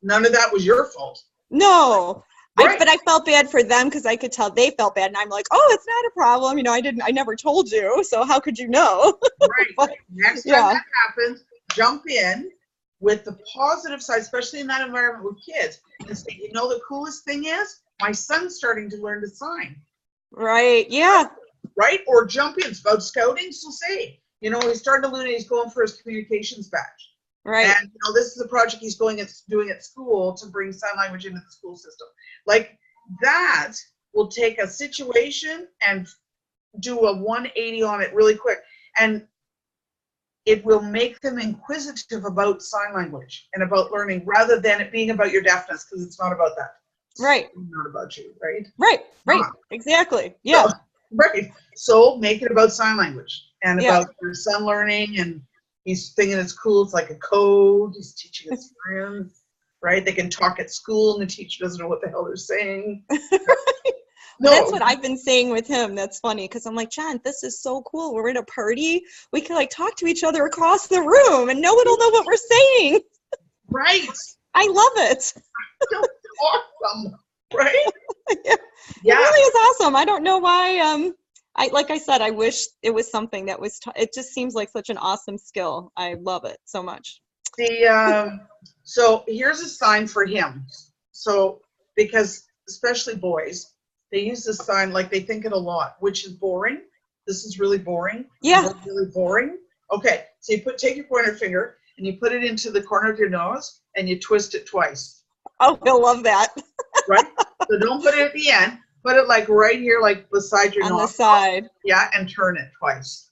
none of that was your fault. No. Right. But I felt bad for them because I could tell they felt bad. And I'm like, oh, it's not a problem. I never told you. So how could you know? Right. But, Next time that happens, jump in with the positive side, especially in that environment with kids, and say, the coolest thing is my son's starting to learn to sign. Right. Yeah. Right? Or jump in. It's about scouting, so say, he's starting to learn, he's going for his communications badge. Right. And this is a project he's doing at school to bring sign language into the school system. Like that will take a situation and do a 180 on it really quick. And it will make them inquisitive about sign language and about learning rather than it being about your deafness, because it's not about that. Right. It's not about you, right? Right. Exactly. Yeah. Right. So make it about sign language and about your son learning, and he's thinking it's cool. It's like a code. He's teaching his friends, right? They can talk at school and the teacher doesn't know what the hell they're saying. No. That's what I've been saying with him. That's funny because I'm like, John, this is so cool. We're in a party. We can talk to each other across the room and no one will know what we're saying. Right. I love it. That's awesome. Right? Yeah. It really is awesome. I don't know why. Like I said, I wish it was something that was, it just seems like such an awesome skill. I love it so much. So here's a sign for him. So, because especially boys, they use this sign like they think it a lot, which is boring. This is really boring. Yeah. Really boring. Okay. So take your pointer finger and you put it into the corner of your nose and you twist it twice. Oh, he'll love that. Right? So don't put it at the end. Put it right here, beside your nose. On the side. Yeah, and turn it twice.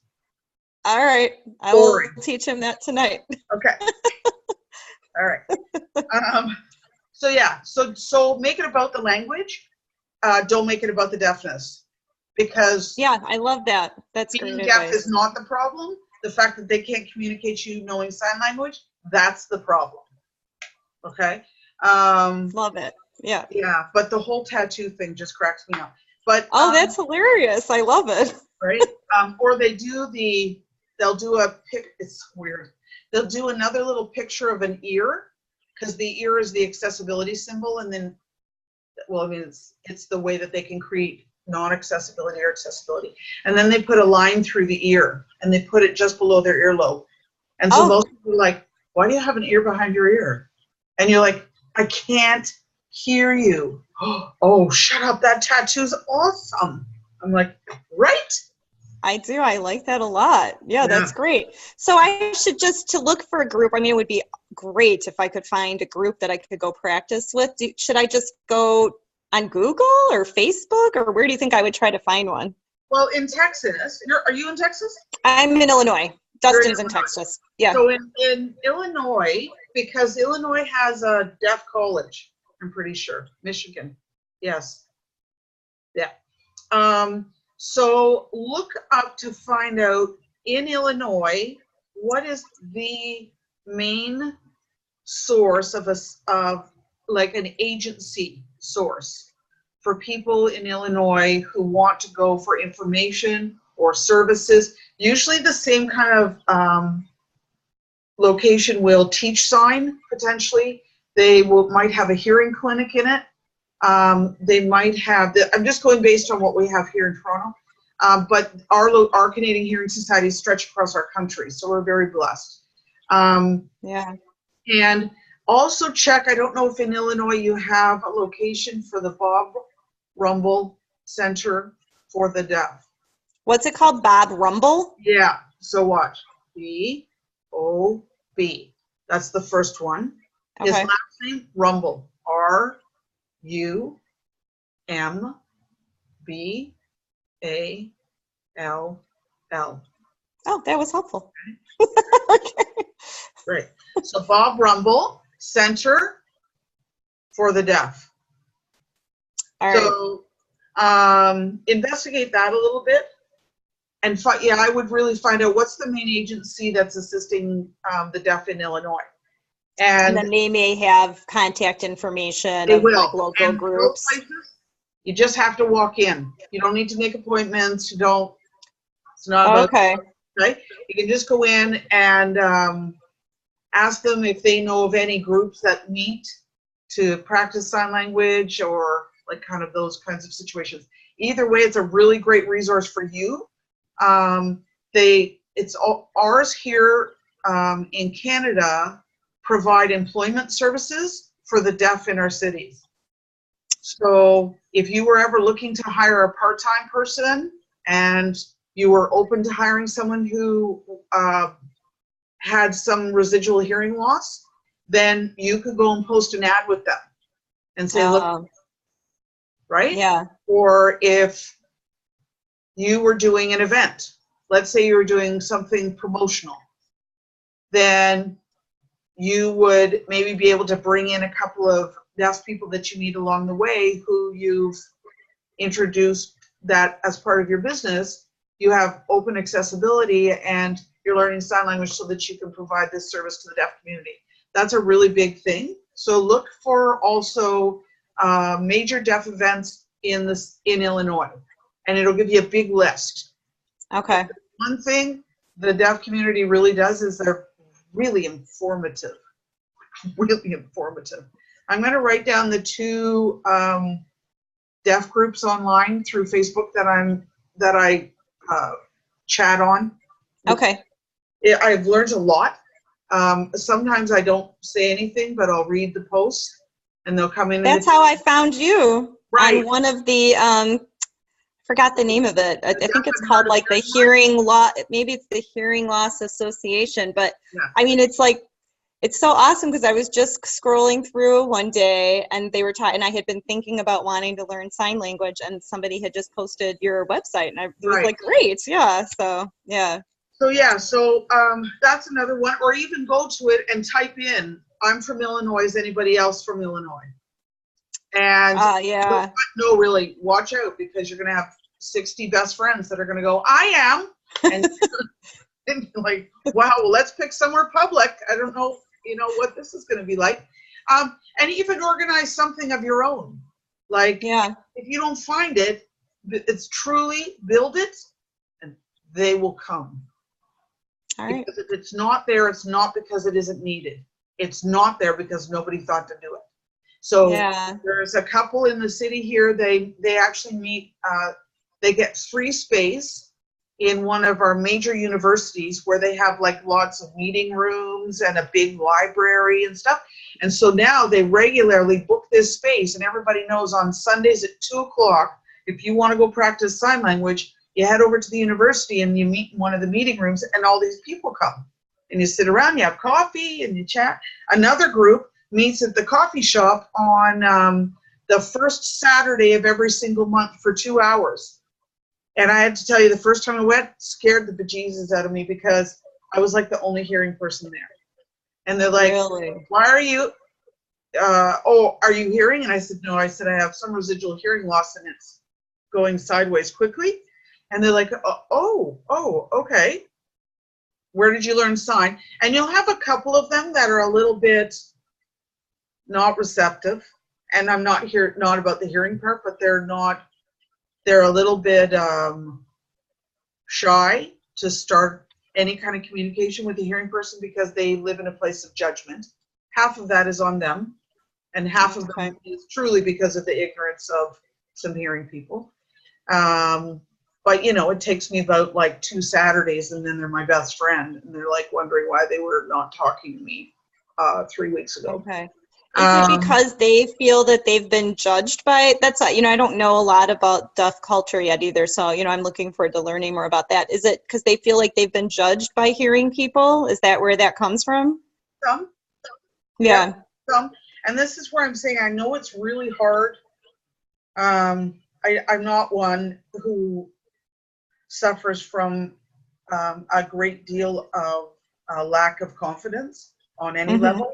All right. I will Boring. teach him that tonight. Okay. All right. So yeah, so make it about the language. Don't make it about the deafness, because Yeah, I love that. That's being great deaf is advice. not the problem. The fact that they can't communicate to you knowing sign language, that's the problem. Okay. Love it. Yeah. Yeah, but the whole tattoo thing just cracks me up. But Oh, that's hilarious. I love it. right? Or they'll do a pic. It's weird. They'll do another little picture of an ear, because the ear is the accessibility symbol, and then, well, I mean, it's the way that they can create non-accessibility or accessibility. And then they put a line through the ear, and they put it just below their earlobe. And so Oh, most people are like, "Why do you have an ear behind your ear?" And you're like, "I can't hear you." "Oh, shut up! That tattoo's awesome." I'm like, "Right?" I do. I like that a lot. Yeah, Yeah. that's great. So I should just to look for a group. I mean, it would be great if I could find a group that I could go practice with. Should I just go on Google or Facebook, or where do you think I would try to find one? Well, in Texas, are you in Texas? I'm in Illinois. You're in Dustin's in Illinois. Texas. Yeah. So in Illinois, because Illinois has a deaf college, I'm pretty sure. Michigan, yes, yeah. So look up to find out in Illinois what is the main source of like an agency source for people in Illinois who want to go for information or services. Usually the same kind of location will teach sign, potentially. They might have a hearing clinic in it. They might have, I'm just going based on what we have here in Toronto, but our Canadian Hearing Societies stretch across our country, so we're very blessed. Yeah. And also check, I don't know if in Illinois you have a location for the Bob Rumble Center for the Deaf. What's it called? Bob Rumble? Yeah, so watch. B-O-B. That's the first one. His Okay. last name, Rumble. R-U-M-B-A-L-L. Oh, that was helpful. Okay. Right. So Bob Rumble Center for the Deaf. All right. So investigate that a little bit, and I would really find out what's the main agency that's assisting the deaf in Illinois. And And then they may have contact information they of will. like local And groups. those places, you just have to walk in. You don't need to make appointments. It's not about, Okay. right? You can just go in and ask them if they know of any groups that meet to practice sign language, or like kind of those kinds of situations. Either way, it's a really great resource for you. Ours here in Canada provide employment services for the deaf in our cities. So if you were ever looking to hire a part-time person and you were open to hiring someone who had some residual hearing loss, then you could go and post an ad with them and say, look, right? Yeah. Or if you were doing an event, let's say you were doing something promotional, then you would maybe be able to bring in a couple of deaf people that you meet along the way who you've introduced that as part of your business. You have open accessibility and you're learning sign language so that you can provide this service to the deaf community. That's a really big thing. So look for also major deaf events in Illinois, and it'll give you a big list. Okay. One thing the deaf community really does is they're really informative, really informative. I'm going to write down the two deaf groups online through Facebook that I chat on. Okay. I've learned a lot. Sometimes I don't say anything, but I'll read the posts and they'll come in. That's how I found you. Right. On one of the forgot the name of it. I think it's called like the hearing law. Maybe it's the Hearing Loss Association. But yeah. I mean, it's so awesome because I was just scrolling through one day and they were and I had been thinking about wanting to learn sign language, and somebody had just posted your website, and it was like, great, yeah. So yeah. So yeah, so that's another one. Or even go to it and type in, I'm from Illinois, is anybody else from Illinois? And Yeah. no, really, watch out, because you're going to have 60 best friends that are going to go, I am. And, and you're like, wow, well, let's pick somewhere public. I don't know, what this is going to be like. And even organize something of your own. Like, if you don't find it, it's truly build it, and they will come. All right. Because if it's not there, it's not because it isn't needed. It's not there because nobody thought to do it. So there's a couple in the city here. They actually meet. They get free space in one of our major universities where they have like lots of meeting rooms and a big library and stuff. And so now they regularly book this space, and everybody knows on Sundays at 2:00, if you want to go practice sign language, you head over to the university and you meet in one of the meeting rooms, and all these people come. And you sit around, you have coffee, and you chat. Another group meets at the coffee shop on the first Saturday of every single month for 2 hours. And I had to tell you, the first time I went, scared the bejesus out of me, because I was like the only hearing person there. And they're like, really? Why are you, are you hearing? And I said, no. I said, I have some residual hearing loss, and it's going sideways quickly. And they're like, okay. Where did you learn sign? And you'll have a couple of them that are a little bit not receptive. And I'm not about the hearing part, but they're a little bit shy to start any kind of communication with a hearing person, because they live in a place of judgment. Half of that is on them, and half of them is truly because of the ignorance of some hearing people. But, it takes me about like 2 Saturdays, and then they're my best friend, and they're like wondering why they were not talking to me 3 weeks ago. Okay. Is it because they feel that they've been judged by, I don't know a lot about deaf culture yet either. So, I'm looking forward to learning more about that. Is it because they feel like they've been judged by hearing people? Is that where that comes from? Some. Yeah. Some. And this is where I'm saying, I know it's really hard. I'm not one who suffers from a great deal of lack of confidence on any level.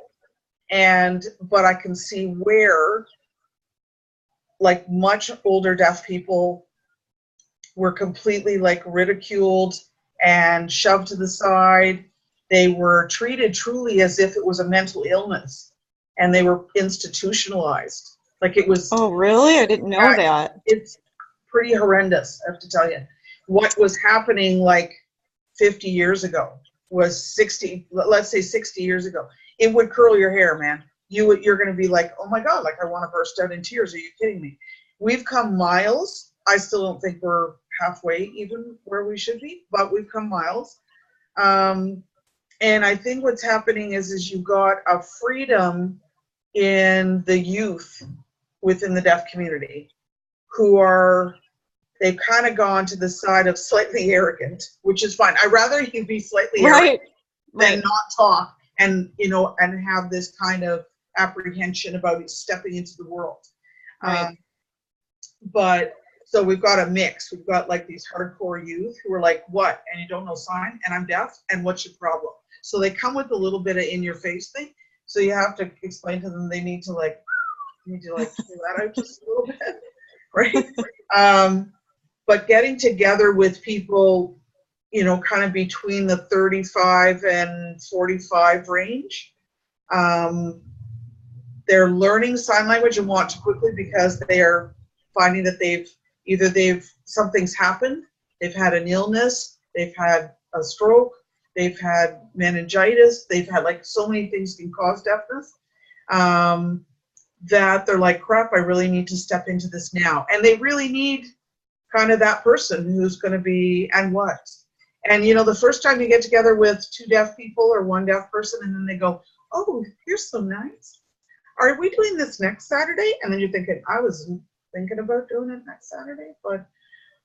But I can see where, like, much older deaf people were completely like ridiculed and shoved to the side. They were treated truly as if it was a mental illness, and they were institutionalized. Like it was. Oh, really? I didn't know that. It's pretty horrendous, I have to tell you. What was happening like 50 years ago was 60 years ago. It would curl your hair, man. You're going to be like, oh my God, like I want to burst out in tears. Are you kidding me? We've come miles. I still don't think we're halfway even where we should be, but we've come miles. And I think what's happening is you've got a freedom in the youth within the deaf community they've kind of gone to the side of slightly arrogant, which is fine. I'd rather you be slightly arrogant than not talk and have this kind of apprehension about stepping into the world. Right. But so we've got a mix. We've got like these hardcore youth who are like, what? And you don't know sign, and I'm deaf, and what's your problem? So they come with a little bit of in your face thing. So you have to explain to them they need to pull that out just a little bit, right? But getting together with people, kind of between the 35 and 45 range, they're learning sign language and want to quickly because they are finding that something's happened, they've had an illness, they've had a stroke, they've had meningitis, they've had like so many things can cause deafness, that they're like, crap, I really need to step into this now. And they really need kind of that person who's going to be, and what? And, the first time you get together with 2 deaf people or 1 deaf person, and then they go, oh, you're so nice. Are we doing this next Saturday? And then you're thinking, I was thinking about doing it next Saturday, but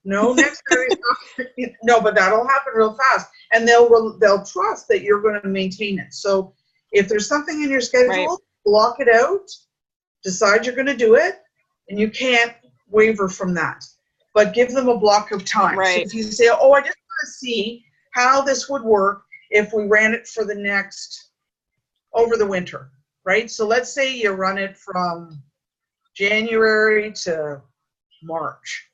no, next Saturday. No, but that'll happen real fast. And they'll trust that you're going to maintain it. So if there's something in your schedule, block it out, decide you're going to do it, and you can't waver from that. But give them a block of time. Right. So if you say, oh, I just want to see how this would work if we ran it for over the winter, right? So let's say you run it from January to March,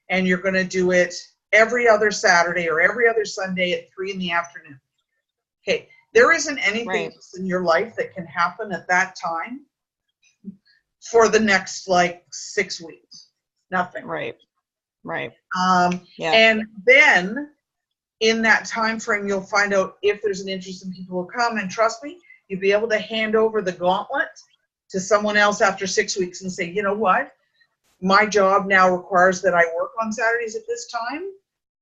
and you're going to do it every other Saturday or every other Sunday at 3 p.m. Okay, there isn't anything else in your life that can happen at that time for the next 6 weeks. Nothing. Right. And then in that time frame, you'll find out if there's an interest in people who come, and trust me, you'll be able to hand over the gauntlet to someone else after 6 weeks and say, you know what, my job now requires that I work on Saturdays at this time.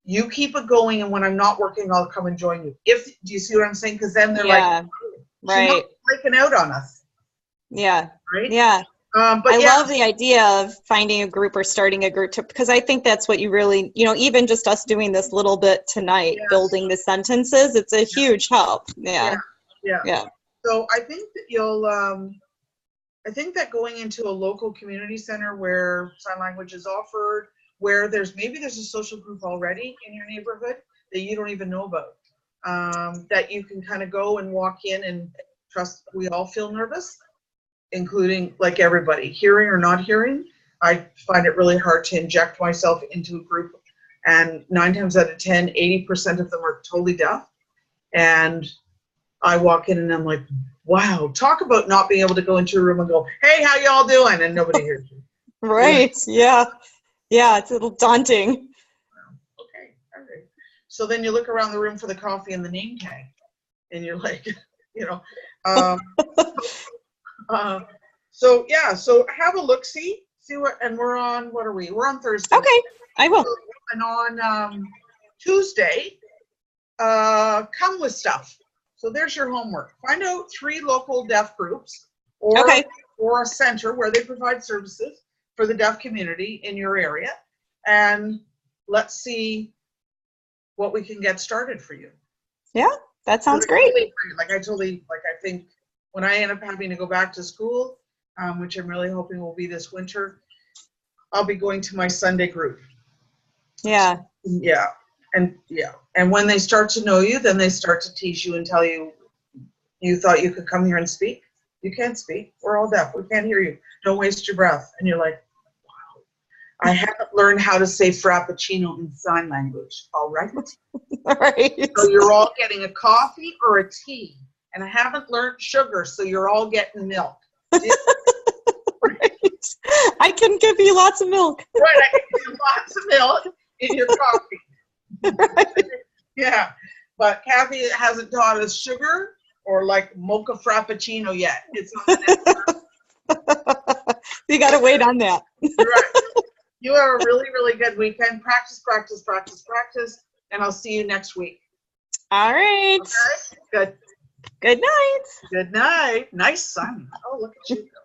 You keep it going, and when I'm not working, I'll come and join you. Do you see what I'm saying? Because then they're like, she's not breaking out on us. Yeah. Right? Yeah. But I love the idea of finding a group or starting a group because I think that's what you really, even just us doing this little bit tonight, building the sentences, it's a huge help. Yeah. So I think that I think that going into a local community center where sign language is offered, where there's a social group already in your neighborhood that you don't even know about, that you can kind of go and walk in and trust. We all feel nervous, including everybody, hearing or not hearing. I find it really hard to inject myself into a group, and 9 times out of 10, 80% of them are totally deaf. And I walk in and I'm like, wow, talk about not being able to go into a room and go, hey, how y'all doing? And nobody hears you. Right. Yeah. It's a little daunting. Okay. All right. So then you look around the room for the coffee and the name tag, and you're like, so have a look, see what, and we're on, what are we? We're on Thursday. Okay, I will. And on Tuesday, come with stuff. So there's your homework. Find out 3 local deaf groups or a center where they provide services for the deaf community in your area, and let's see what we can get started for you. Yeah, that sounds great. I think when I end up having to go back to school, which I'm really hoping will be this winter, I'll be going to my Sunday group. Yeah. And when they start to know you, then they start to tease you and tell you, you thought you could come here and speak? You can't speak. We're all deaf. We can't hear you. Don't waste your breath. And you're like, wow, I haven't learned how to say frappuccino in sign language. All right. Right. So you're all getting a coffee or a tea. And I haven't learned sugar, so you're all getting milk. Right. I can give you lots of milk. Right, I can give you lots of milk in your coffee. Right. Yeah, but Kathy hasn't taught us sugar or mocha frappuccino yet. It's on the next. You got to wait on that. Right. You have a really, really good weekend. Practice, and I'll see you next week. All right. Okay? Good. Good night. Good night. Nice sun. Oh, look at you go.